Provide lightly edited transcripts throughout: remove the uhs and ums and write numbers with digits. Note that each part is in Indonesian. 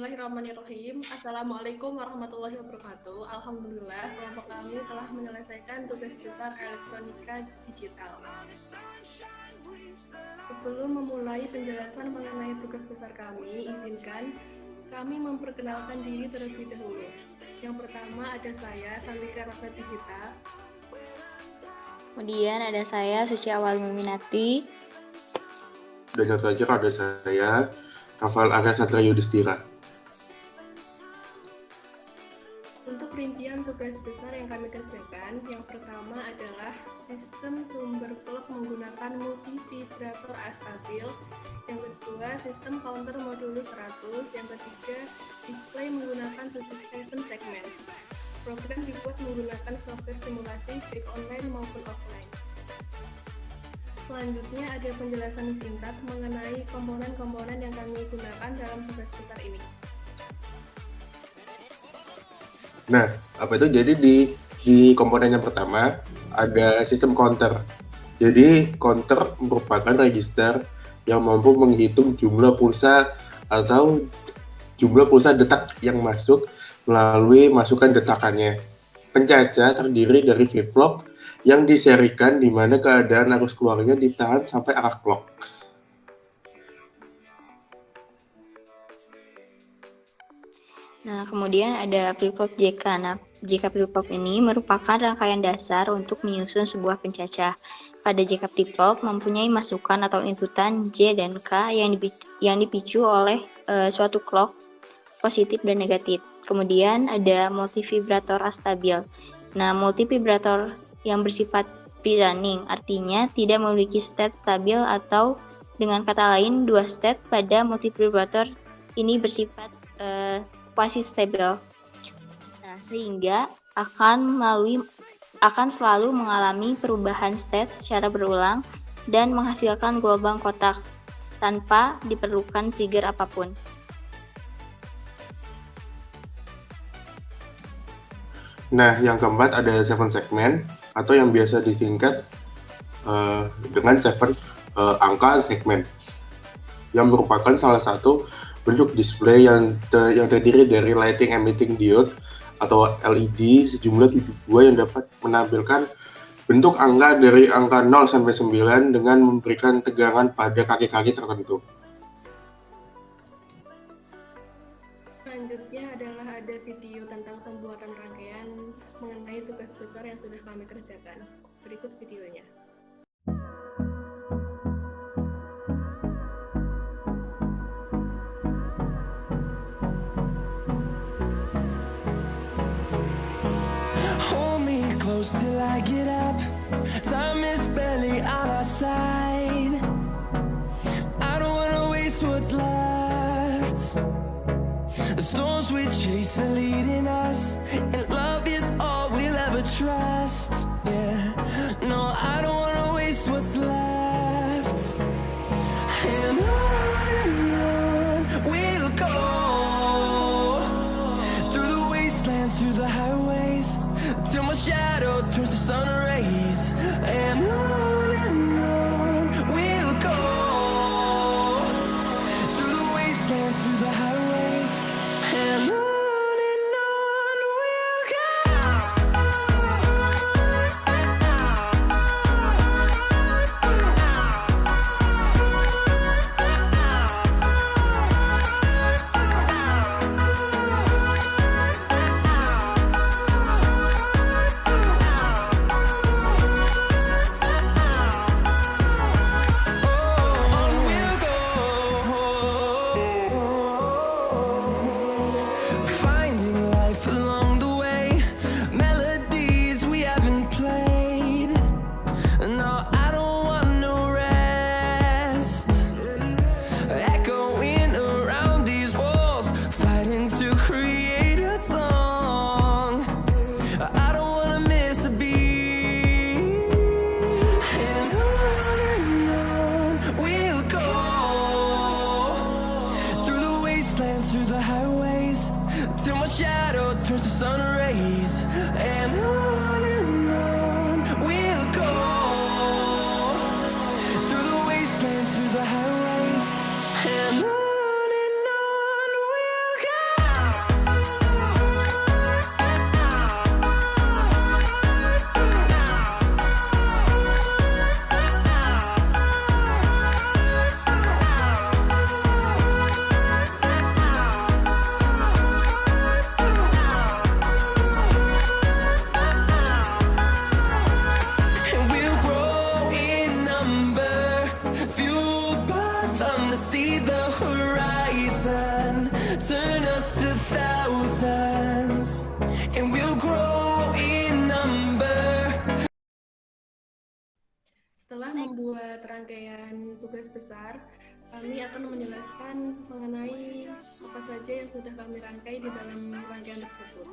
Bismillahirrahmanirrahim. Assalamualaikum warahmatullahi wabarakatuh. Alhamdulillah, kelompok kami telah menyelesaikan tugas besar elektronika digital. Sebelum memulai penjelasan mengenai tugas besar kami, izinkan kami memperkenalkan diri terlebih dahulu. Yang pertama ada saya, Sandika Rahmatigita. Kemudian ada saya, Suci Awal Meminati. Dan yang terakhir ada saya, Kafal Arya Satria Yudhistira. Untuk rincian tugas besar yang kami kerjakan, yang pertama adalah sistem sumber clock menggunakan multivibrator astabil, yang kedua sistem counter modulus 100, yang ketiga display menggunakan 7 segmen. Program dibuat menggunakan software simulasi baik online maupun offline. Selanjutnya ada penjelasan singkat mengenai komponen-komponen yang kami gunakan dalam tugas besar ini. Nah, apa itu? Jadi di komponen yang pertama ada sistem counter. Jadi counter merupakan register yang mampu menghitung jumlah pulsa atau jumlah pulsa detak yang masuk melalui masukan detakannya. Pencaca terdiri dari flip-flop yang diserikan di mana keadaan arus keluarnya ditahan sampai arah clock. Nah, kemudian ada flip-flop JK. Nah, JK flip-flop ini merupakan rangkaian dasar untuk menyusun sebuah pencacah. Pada JK flip-flop mempunyai masukan atau inputan J dan K yang dipicu oleh suatu clock positif dan negatif. Kemudian ada multivibrator astabil. Nah, multivibrator yang bersifat pre-running, artinya tidak memiliki state stabil atau dengan kata lain, dua state pada multivibrator ini bersifat quasi stabil. Nah, sehingga akan selalu mengalami perubahan state secara berulang dan menghasilkan gelombang kotak tanpa diperlukan trigger apapun. Nah, yang keempat ada 7 segmen atau yang biasa disingkat dengan 7 angka segmen, yang merupakan salah satu bentuk display yang terdiri dari lighting emitting diode atau LED sejumlah 72 yang dapat menampilkan bentuk angka dari angka 0 sampai 9 dengan memberikan tegangan pada kaki-kaki tertentu. Selanjutnya adalah ada video tentang pembuatan rangkaian mengenai tugas besar yang sudah kami kerjakan. Berikut videonya. Close till I get up. Time is barely on our side. I don't wanna waste what's left. The storms we chase are leading us, and love is all we'll ever trust. Yeah, no, I don't wanna waste what's left. And on we'll go, through the wastelands, through the highways, till my shadow turns to sun rays. And on we'll go, through the wastelands, through the highways, and on we'll go. Through the highways, till my shadow turns to sun rays. And on we'll go, through the wastelands, through the highways, and on we'll go. just a thousands, and we'll grow in number. Setelah membuat rangkaian tugas besar, kami akan menjelaskan mengenai apa saja yang sudah kami rangkai di dalam rangkaian tersebut.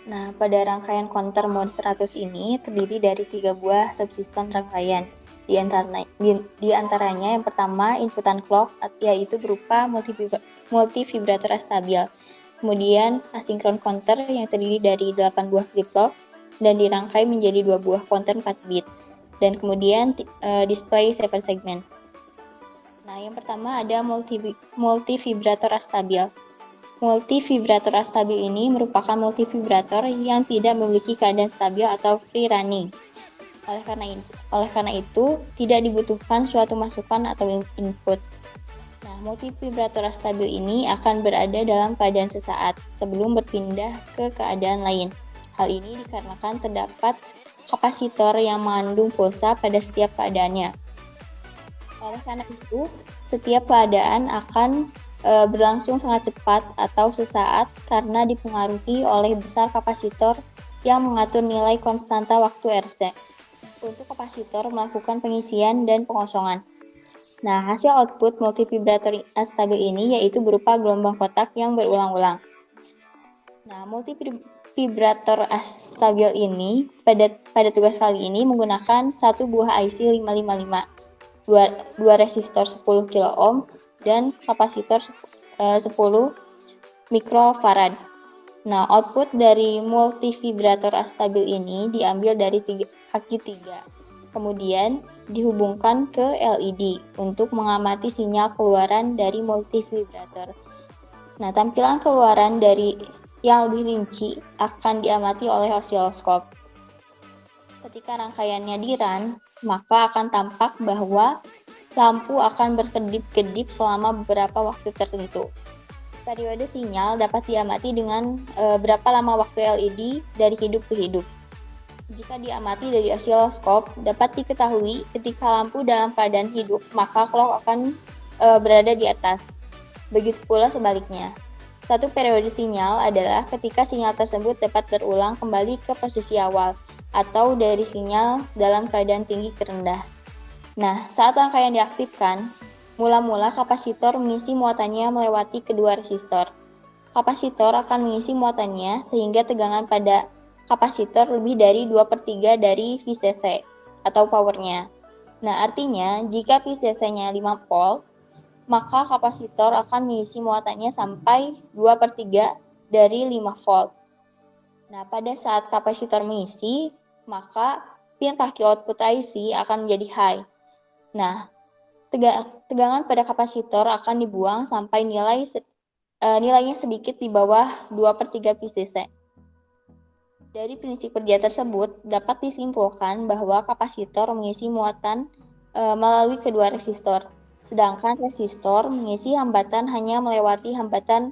Nah, pada rangkaian counter mode 100 ini terdiri dari 3 buah subsistem rangkaian. Di antaranya yang pertama inputan clock, yaitu berupa multivibrator stabil. Kemudian asinkron counter yang terdiri dari 8 buah flip-flop dan dirangkai menjadi 2 buah counter 4 bit. Dan kemudian display 7 segment. Nah, yang pertama ada multivibrator stabil. Multivibrator stabil ini merupakan multivibrator yang tidak memiliki keadaan stabil atau free running. Oleh karena itu, tidak dibutuhkan suatu masukan atau input. Nah, multivibrator stabil ini akan berada dalam keadaan sesaat sebelum berpindah ke keadaan lain. Hal ini dikarenakan terdapat kapasitor yang mengandung pulsa pada setiap keadaannya. Oleh karena itu, setiap keadaan akan berlangsung sangat cepat atau sesaat karena dipengaruhi oleh besar kapasitor yang mengatur nilai konstanta waktu RC untuk kapasitor melakukan pengisian dan pengosongan. Nah, hasil output multivibrator stabil ini yaitu berupa gelombang kotak yang berulang-ulang. Nah, multivibrator stabil ini pada tugas kali ini menggunakan satu buah IC 555, dua resistor 10 kilo ohm dan kapasitor 10 mikrofarad. Nah, output dari multivibrator stabil ini diambil dari kaki 3. Kemudian dihubungkan ke LED untuk mengamati sinyal keluaran dari multivibrator. Nah, tampilan keluaran dari yang lebih rinci akan diamati oleh osiloskop. Ketika rangkaiannya di-run, maka akan tampak bahwa lampu akan berkedip-kedip selama beberapa waktu tertentu. Periode sinyal dapat diamati dengan berapa lama waktu LED dari hidup ke hidup. Jika diamati dari osiloskop, dapat diketahui ketika lampu dalam keadaan hidup, maka clock akan berada di atas. Begitu pula sebaliknya. Satu periode sinyal adalah ketika sinyal tersebut dapat berulang kembali ke posisi awal, atau dari sinyal dalam keadaan tinggi ke rendah. Nah, saat rangkaian diaktifkan, mula-mula kapasitor mengisi muatannya melewati kedua resistor. Kapasitor akan mengisi muatannya sehingga tegangan pada kapasitor lebih dari 2/3 dari VCC atau powernya. Nah, artinya jika VCC-nya 5 volt, maka kapasitor akan mengisi muatannya sampai 2/3 dari 5 volt. Nah, pada saat kapasitor mengisi, maka pin kaki output IC akan menjadi high. Nah, tegangan pada kapasitor akan dibuang sampai nilainya sedikit di bawah 2/3 VCC. Dari prinsip kerja tersebut, dapat disimpulkan bahwa kapasitor mengisi muatan melalui kedua resistor, sedangkan resistor mengisi hambatan hanya melewati hambatan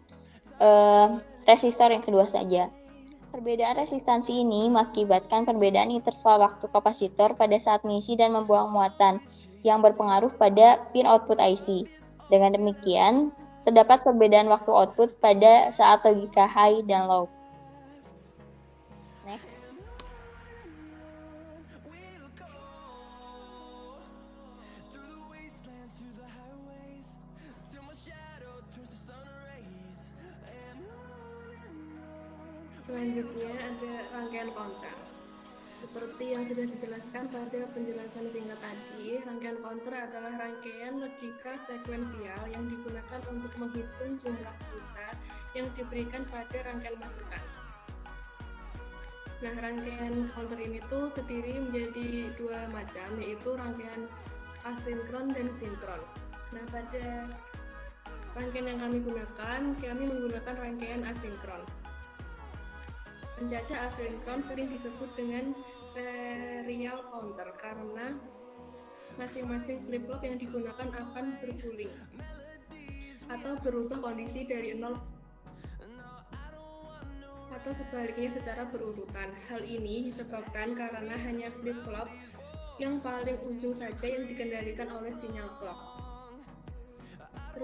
resistor yang kedua saja. Perbedaan resistansi ini mengakibatkan perbedaan interval waktu kapasitor pada saat mengisi dan membuang muatan yang berpengaruh pada pin output IC. Dengan demikian, terdapat perbedaan waktu output pada saat logika high dan low. Next. Selanjutnya ada rangkaian counter. Seperti yang sudah dijelaskan pada penjelasan singkat tadi, rangkaian counter adalah rangkaian logika sekuensial yang digunakan untuk menghitung jumlah pulsa yang diberikan pada rangkaian masukan. Nah, rangkaian counter ini tuh terdiri menjadi dua macam, yaitu rangkaian asinkron dan sinkron. Nah, pada rangkaian yang kami menggunakan rangkaian asinkron. Pencacah asinkron sering disebut dengan serial counter karena masing-masing flip-flop yang digunakan akan berguling atau berubah kondisi dari 0 atau sebaliknya secara berurutan. Hal ini disebabkan karena hanya flip-flop yang paling ujung saja yang dikendalikan oleh sinyal clock.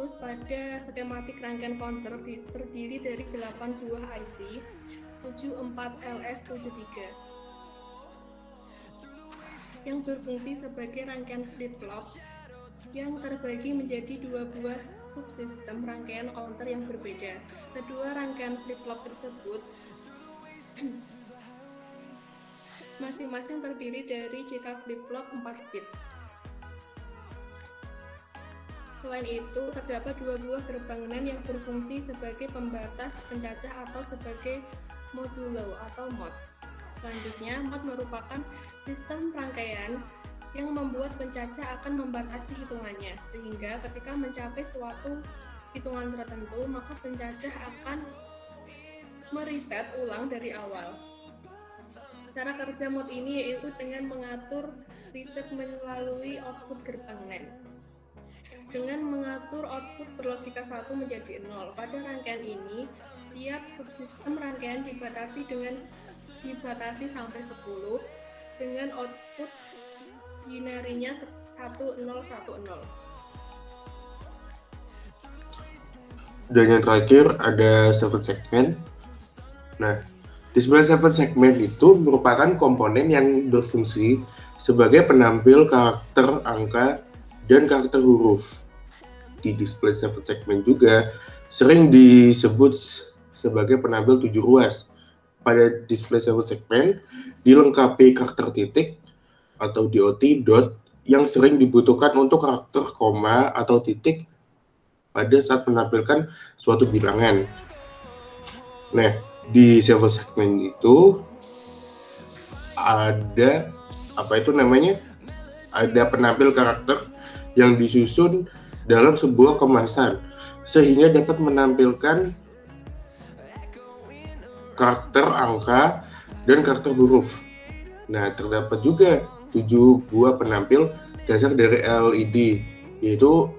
Terus pada skematik rangkaian counter terdiri dari 8 buah IC 74LS73 yang berfungsi sebagai rangkaian flip-flop yang terbagi menjadi 2 buah subsistem rangkaian counter yang berbeda. Kedua rangkaian flip-flop tersebut masing-masing terdiri dari JK flip-flop 4 bit. Selain itu, terdapat 2 buah gerbang NAND yang berfungsi sebagai pembatas pencacah atau sebagai modulo atau mod. Selanjutnya, mod merupakan sistem rangkaian yang membuat pencacah akan membatasi hitungannya, sehingga ketika mencapai suatu hitungan tertentu, maka pencacah akan mereset ulang dari awal. Cara kerja mod ini yaitu dengan mengatur reset melalui output gerbang NAND. Dengan mengatur output berlogika 1 menjadi 0. Pada rangkaian ini, tiap subsistem rangkaian dibatasi sampai 10 dengan output binarinya 1010. Dan yang terakhir ada 7 segmen. Nah, display 7 segmen itu merupakan komponen yang berfungsi sebagai penampil karakter angka dan karakter huruf. Di display 7 segmen juga sering disebut sebagai penampil 7 ruas. Pada display 7 segmen dilengkapi karakter titik atau DOT dot yang sering dibutuhkan untuk karakter koma atau titik pada saat menampilkan suatu bilangan. Nah, di 7 segmen itu ada ada penampil karakter yang disusun dalam sebuah kemasan sehingga dapat menampilkan karakter angka dan karakter huruf. Nah, terdapat juga 7 buah penampil dasar dari LED, yaitu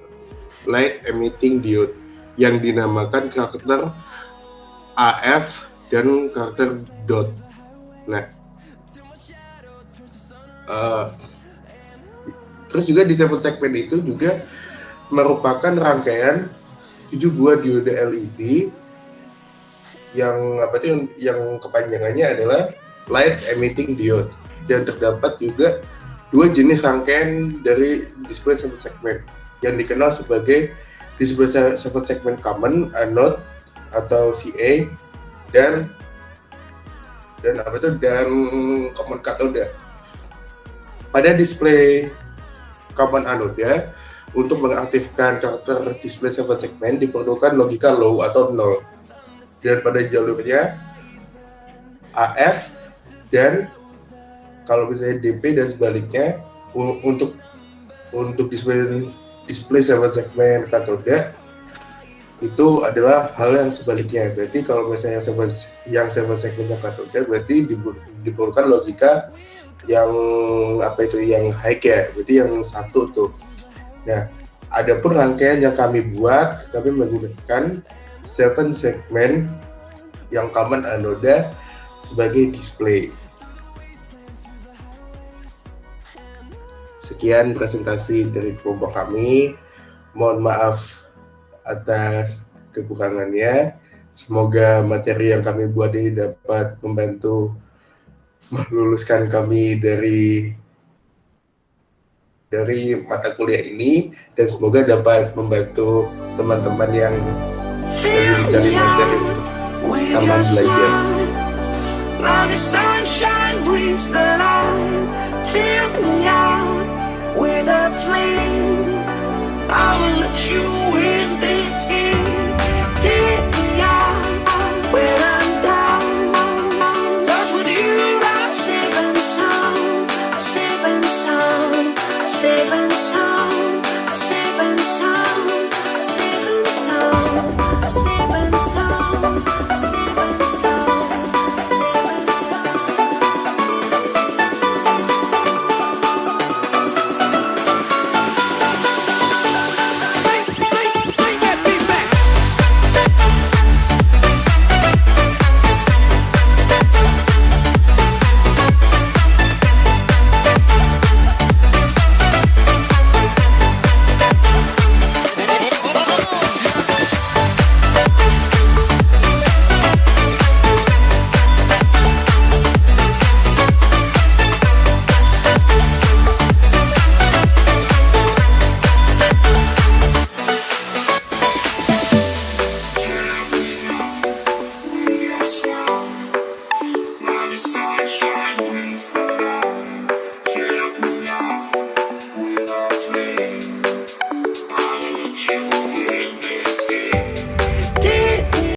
Light Emitting Diode yang dinamakan karakter AF dan karakter dot. Nah, terus juga di 7 segmen itu juga merupakan rangkaian 7 buah diode LED yang kepanjangannya adalah Light Emitting Diode, dan terdapat juga 2 jenis rangkaian dari display 7 segmen yang dikenal sebagai display 7 segmen common anode atau CA dan common cathode. Pada display common anode, untuk mengaktifkan karakter display 7 segmen diperlukan logika low atau 0. Dan pada jalurnya AF dan kalau misalnya DP dan sebaliknya untuk display 7 segmen katode itu adalah hal yang sebaliknya. Berarti kalau misalnya yang 7 segmennya katode berarti diperlukan logika yang yang high ya, berarti yang 1 tuh. Nah, adapun rangkaian yang kami menggunakan 7 segmen yang common anode sebagai display. Sekian presentasi dari kelompok kami. Mohon maaf atas kekurangannya. Semoga materi yang kami buat ini dapat membantu meluluskan kami dari mata kuliah ini, dan semoga dapat membantu teman-teman yang lagi mencari materi untuk taman belajar. Now the sunshine brings the light, fill me out with a flame. I will let you